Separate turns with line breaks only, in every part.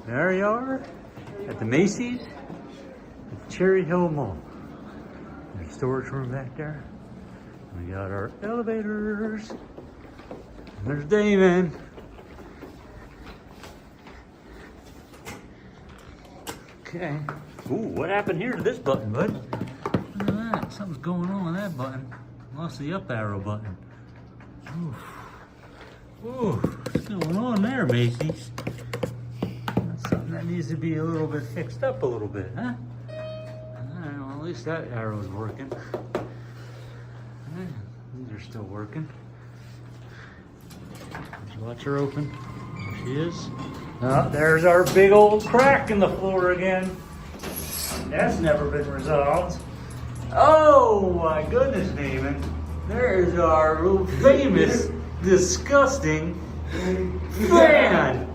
There you are at the Macys at Cherry Hill Mall. There's a storage room back there. We got our elevators. And there's Damon. Okay. Ooh, what happened here to this button, bud? Look at that. Something's going on with that button. Lost the up arrow button. Ooh. Ooh, what's going on there, Macys? That's something that needs to be a little bit fixed up a little bit, huh? Alright, well, at least that arrow's working. These are still working. Watch her open. There she is. Oh, there's our big old crack in the floor again. That's never been resolved. Oh my goodness, Damon. There's our famous, disgusting fan.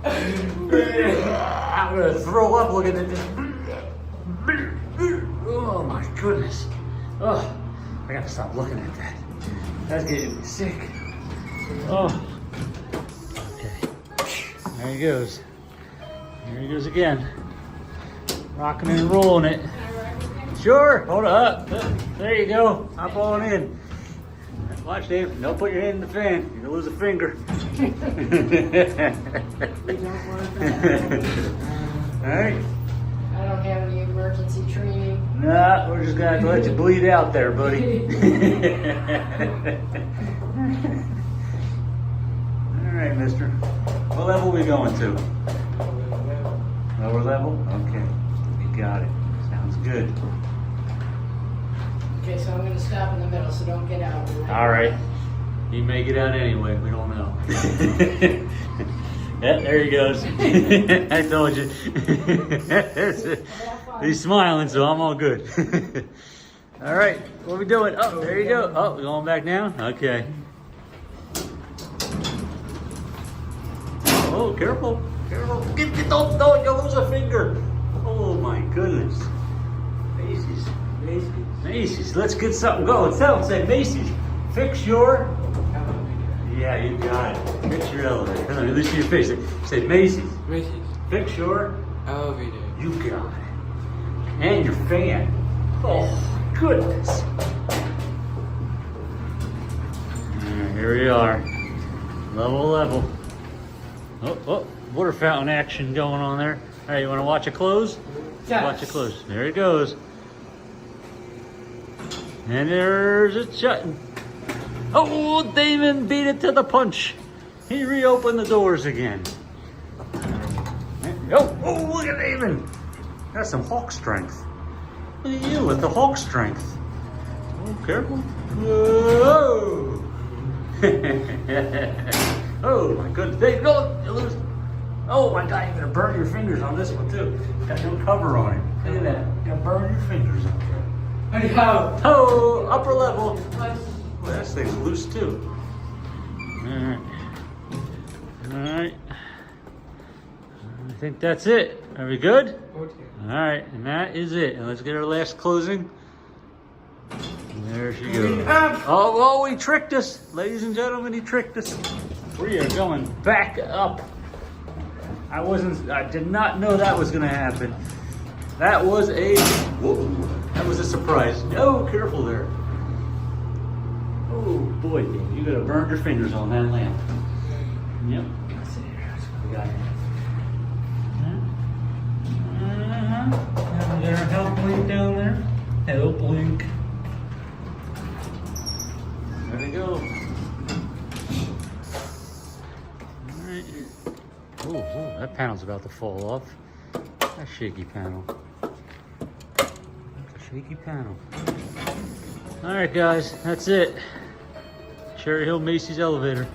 I'm gonna throw up looking at this. Oh my goodness. Oh, I gotta stop looking at that. That's getting me sick. Oh. Okay. There he goes. There he goes again. Rocking and rolling it. Sure, hold up. There you go. Hop on in. Watch, Dave. Don't put your hand in the fan. You're gonna lose a finger. All right.
I don't have any emergency training.
Nah, we're just gonna let you bleed out there, buddy. All right, mister. What level are we going to? Lower level? Okay. You got it. Sounds good.
Okay, so I'm going to stop in the middle, so don't get out.
All right. You may get out anyway. We don't know. Yeah, there he goes. I told you. He's smiling, so I'm all good. All right. What are we doing? Oh, there you go. Oh, we're going back now? Okay. Oh, careful. Careful. Don't, you'll lose a finger. Oh, my goodness. Macys. Macys, let's get something going. Tell him, say, Macys, fix your... Yeah, you got it. Fix your elevator. Come on, at least your face. Say, Macys, fix your...
Elevator.
You got it. And your fan. Oh, goodness. Here we are. Level. Oh, water fountain action going on there. All right, you want to watch it close?
Yes.
Watch it close. There it goes. And there's it shutting. Oh, Damon beat it to the punch. He reopened the doors again. Oh, look at Damon. That's some Hawk strength. Look at you with the Hawk strength. Oh, careful. Whoa. Oh my goodness. Dave, no, you lose. Oh my God, you're gonna burn your fingers on this one too. Got no cover on it. Look at that. You're gonna burn your fingers on there. Oh, upper level. Well, that thing's loose too. All right. I think that's it. Are we good?
Okay.
All right, and that is it. And let's get our last closing. And there she goes. Oh, he tricked us. Ladies and gentlemen, he tricked us. We are going back up. I did not know that was gonna happen. That was a surprise. Oh, careful there. Oh boy, you gotta burn your fingers on that lamp. Yep. We got it. And there's a help link down there. Help link. There we go. Alright. Oh, that panel's about to fall off. That shaky panel. That's a shaky panel. Alright guys, that's it. Cherry Hill Macys elevator.